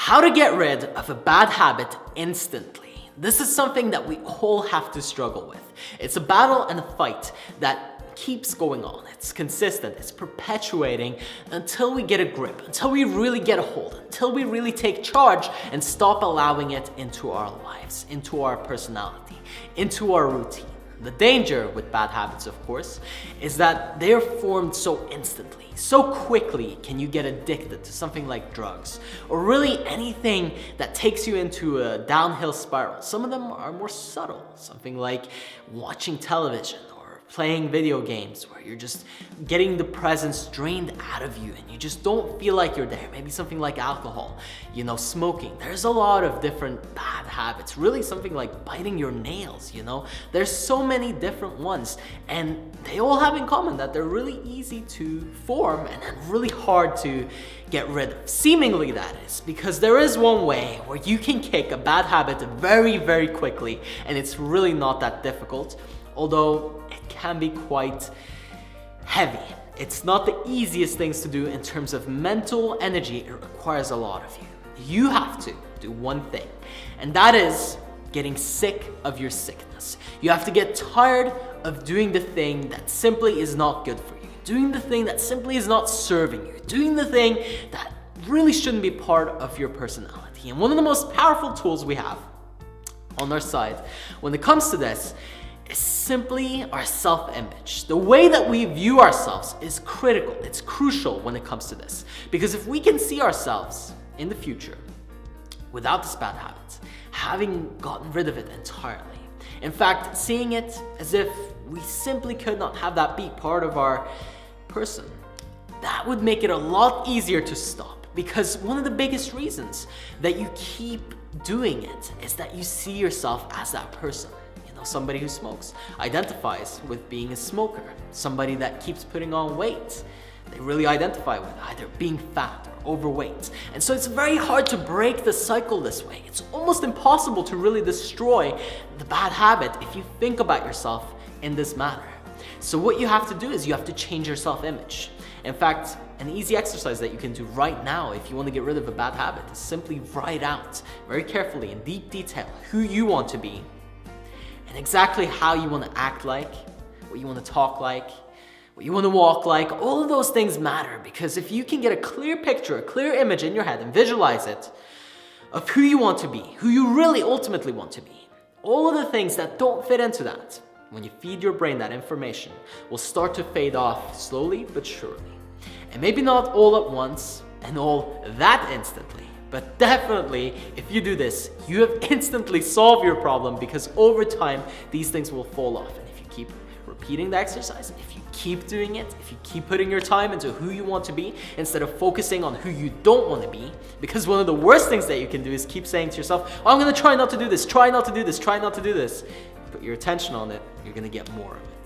How to get rid of a bad habit instantly. This is something that we all have to struggle with. It's a battle and a fight that keeps going on. It's consistent, it's perpetuating until we get a grip, until we really get a hold, until we really take charge and stop allowing it into our lives, into our personality, into our routine. The danger with bad habits, of course, is that they are formed so instantly. So quickly can you get addicted to something like drugs, or really anything that takes you into a downhill spiral. Some of them are more subtle, something like watching television or playing video games where you're just getting the presence drained out of you and you just don't feel like you're there. Maybe something like alcohol, smoking. There's a lot of different bad habits, really something like biting your nails, There's so many different ones, and they all have in common that they're really easy to form and then really hard to get rid of. Seemingly that is, because there is one way where you can kick a bad habit very, very quickly, and it's really not that difficult, although it can be quite heavy. It's not the easiest things to do in terms of mental energy. It requires a lot of you. You have to do one thing, and that is getting sick of your sickness. You have to get tired of doing the thing that simply is not good for you, doing the thing that simply is not serving you, doing the thing that really shouldn't be part of your personality. And one of the most powerful tools we have on our side when it comes to this is simply our self-image. The way that we view ourselves is critical. It's crucial when it comes to this, because if we can see ourselves in the future without this bad habit, having gotten rid of it entirely, in fact, seeing it as if we simply could not have that be part of our person, that would make it a lot easier to stop. Because one of the biggest reasons that you keep doing it is that you see yourself as that person. Somebody who smokes identifies with being a smoker. Somebody that keeps putting on weight, they really identify with either being fat or overweight. And so it's very hard to break the cycle this way. It's almost impossible to really destroy the bad habit if you think about yourself in this manner. So what you have to do is you have to change your self-image. In fact, an easy exercise that you can do right now if you want to get rid of a bad habit is simply write out very carefully in deep detail who you want to be, and exactly how you want to act like, what you want to talk like, what you want to walk like. All of those things matter, because if you can get a clear picture, a clear image in your head and visualize it of who you want to be, who you really ultimately want to be, all of the things that don't fit into that, when you feed your brain that information, will start to fade off slowly but surely. And maybe not all at once and all that instantly, but definitely, if you do this, you have instantly solved your problem, because over time, these things will fall off. And if you keep repeating the exercise, if you keep doing it, if you keep putting your time into who you want to be, instead of focusing on who you don't want to be, because one of the worst things that you can do is keep saying to yourself, I'm going to try not to do this, try not to do this, try not to do this. Put your attention on it, you're going to get more of it.